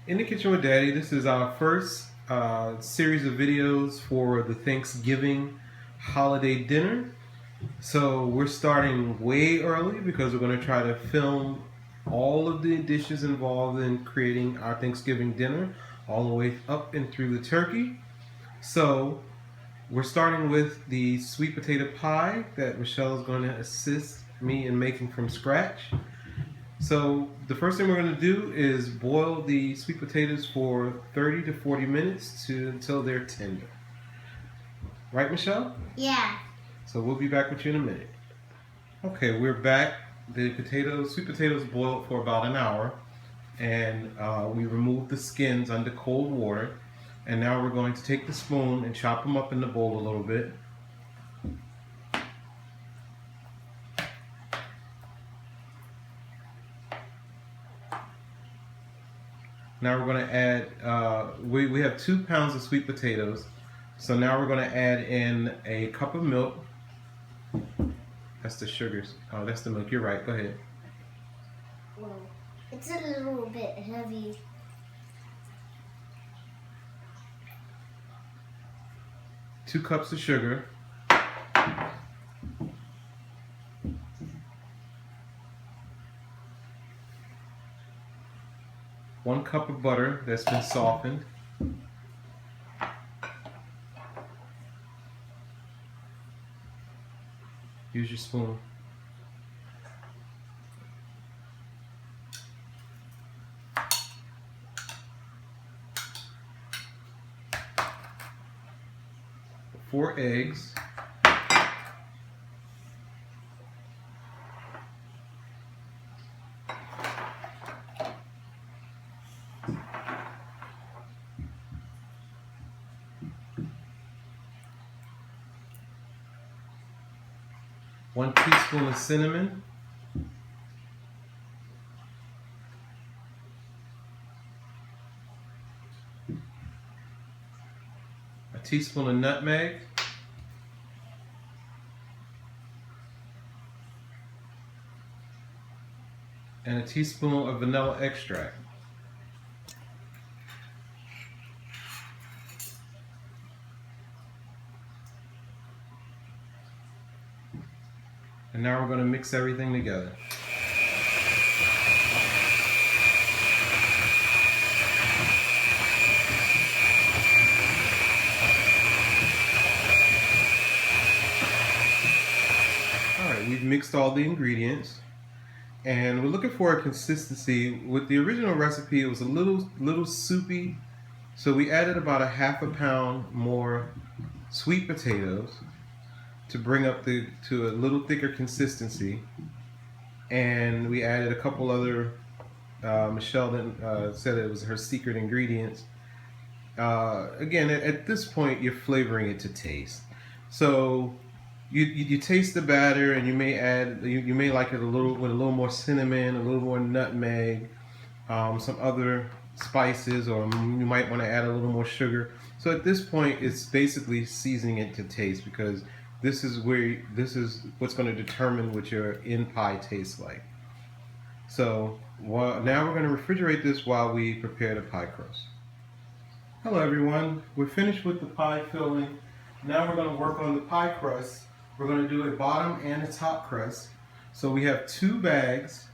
In the Kitchen with Daddy, this is our first series of videos for the Thanksgiving holiday dinner. So we're starting way early because we're going to try to film all of the dishes involved in creating our Thanksgiving dinner, all the way up and through the turkey. So we're starting with the sweet potato pie that Michelle is going to assist me in making from scratch. So the first thing we're going to do is boil the sweet potatoes for 30 to 40 minutes until they're tender. Right, Michelle? Yeah. So we'll be back with you in a minute. Okay, we're back. The sweet potatoes boiled for about an hour, and we removed the skins under cold water. And now we're going to take the spoon and chop them up in the bowl a little bit. Now we're going to add, we have 2 pounds of sweet potatoes. So now we're going to add in a cup of milk. That's the sugars. Oh, that's the milk. You're right. Go ahead. Well, it's a little bit heavy. Two cups of sugar. 1 cup of butter that's been softened. Use your spoon. Four eggs. One teaspoon of cinnamon. A teaspoon of nutmeg. And a teaspoon of vanilla extract. And now we're going to mix everything together. Alright, we've mixed all the ingredients. And we're looking for a consistency. With the original recipe, it was a little soupy. So we added about a half a pound more sweet potatoes to bring up to a little thicker consistency, and we added a couple other Michelle then said it was her secret ingredients. Again, at this point you're flavoring it to taste, so you taste the batter, and you may add, you may like it a little with a little more cinnamon, a little more nutmeg, some other spices, or you might want to add a little more sugar. So at this point it's basically seasoning it to taste, because this is what's going to determine what your end pie tastes like. So now we're going to refrigerate this while we prepare the pie crust. Hello everyone, we're finished with the pie filling. Now we're going to work on the pie crust. We're going to do a bottom and a top crust. So we have 2 bags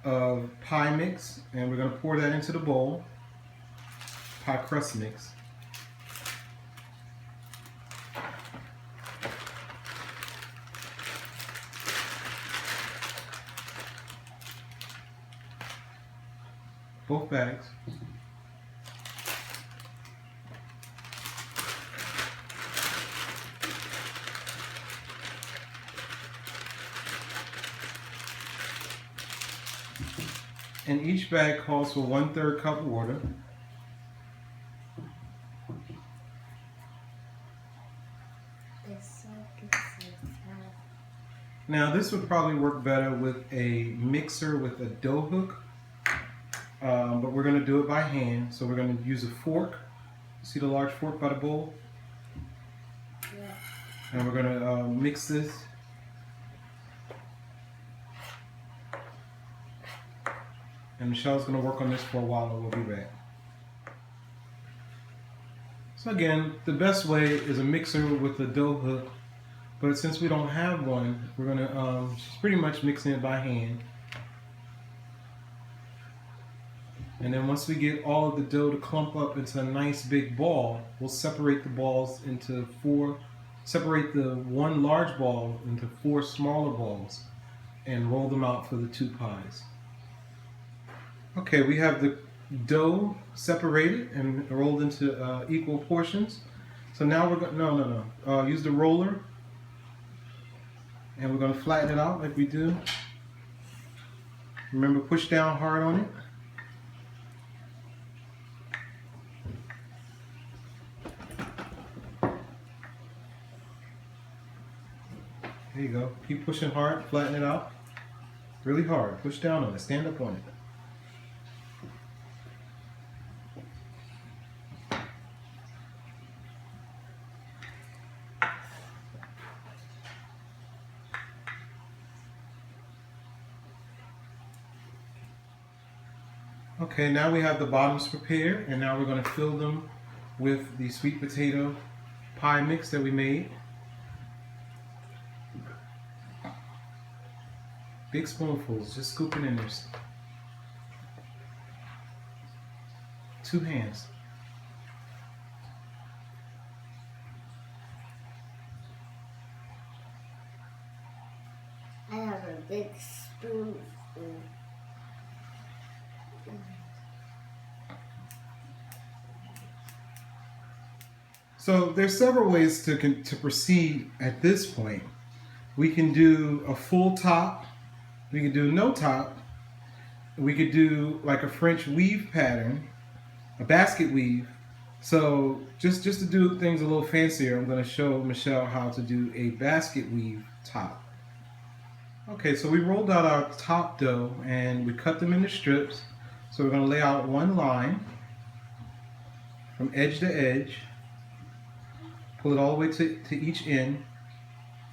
of pie mix, and we're going to pour that into the bowl. Pie crust mix. Both bags. And each bag calls for 1/3 cup of water. Now this would probably work better with a mixer with a dough hook. But we're going to do it by hand, so we're going to use a fork. See the large fork by the bowl? Yeah. And we're going to mix this. And Michelle's going to work on this for a while, and we'll be back. So again, the best way is a mixer with a dough hook, but since we don't have one, we're gonna just pretty much mixing it by hand. And then once we get all of the dough to clump up into a nice big ball, we'll separate the balls into separate the one large ball into 4 smaller balls and roll them out for the 2 pies. Okay, we have the dough separated and rolled into equal portions. So now we're going no. Use the roller, and we're going to flatten it out like we do. Remember, push down hard on it. There you go. Keep pushing hard, flatten it out. Really hard. Push down on it. Stand up on it. Okay, now we have the bottoms prepared, and now we're going to fill them with the sweet potato pie mix that we made. Big spoonfuls, just scoop it in there. 2 hands. I have a big spoonful. So there's several ways to proceed at this point. We can do a full top. We could do no top. We could do like a French weave pattern, a basket weave. So just to do things a little fancier, I'm going to show Michelle how to do a basket weave top. Okay, so we rolled out our top dough and we cut them into strips. So we're going to lay out one line from edge to edge. Pull it all the way to each end.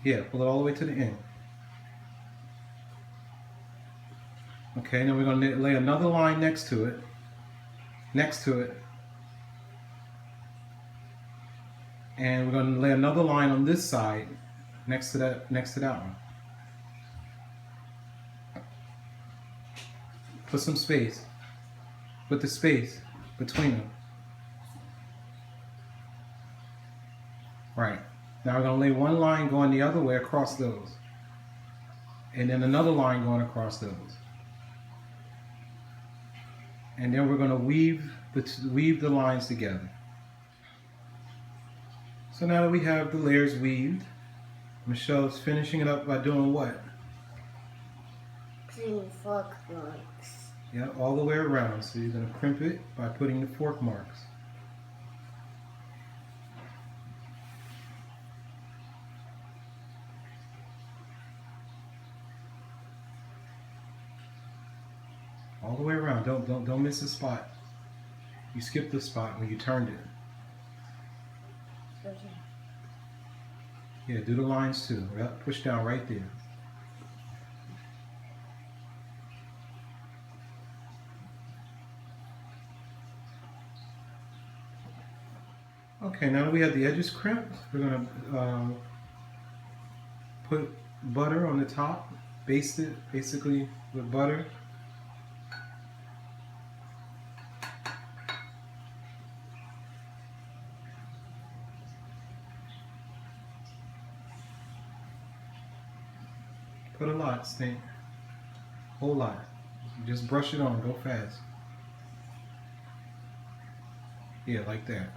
Yeah, pull it all the way to the end. Okay, now we're going to lay another line next to it. And we're going to lay another line on this side next to that one. Put some space. Put the space between them. Right. Now we're going to lay one line going the other way across those. And then another line going across those. And then we're going to weave the lines together. So now that we have the layers weaved, Michelle's finishing it up by doing what? Putting fork marks. Yeah, all the way around. So you're going to crimp it by putting the fork marks. All the way around. Don't miss a spot. You skipped the spot when you turned it. Okay. Yeah, do the lines too. Push down right there. Okay, now that we have the edges crimped, we're going to put butter on the top. Baste it basically with butter. Put a lot, Stink. Whole lot. Just brush it on, go fast. Yeah, like that.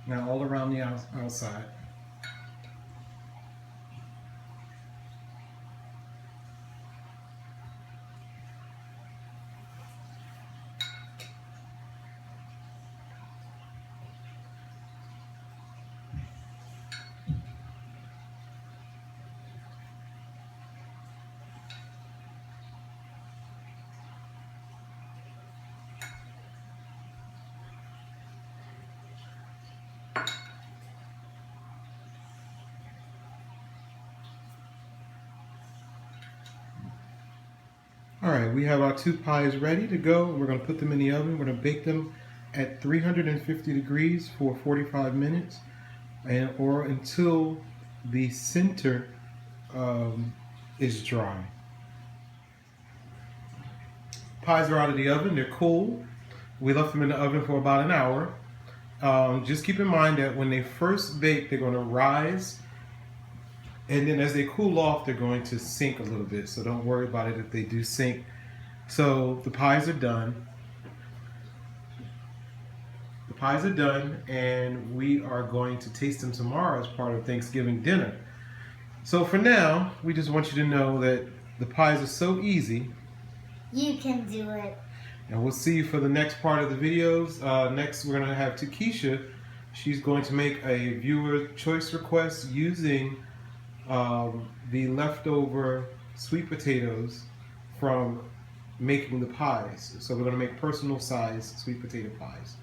Now all around the outside. right, we have our 2 pies ready to go. We're going to put them in the oven. We're going to bake them at 350 degrees for 45 minutes or until the center is dry. Pies are out of the oven. They're cool. We left them in the oven for about an hour. Just keep in mind that when they first bake, they're going to rise. And then as they cool off, they're going to sink a little bit. So don't worry about it if they do sink. So the pies are done. The pies are done, and we are going to taste them tomorrow as part of Thanksgiving dinner. So for now, we just want you to know that the pies are so easy. You can do it. And we'll see you for the next part of the videos. Next, we're going to have Takesha. She's going to make a viewer choice request using the leftover sweet potatoes from making the pies. So we're going to make personal size sweet potato pies.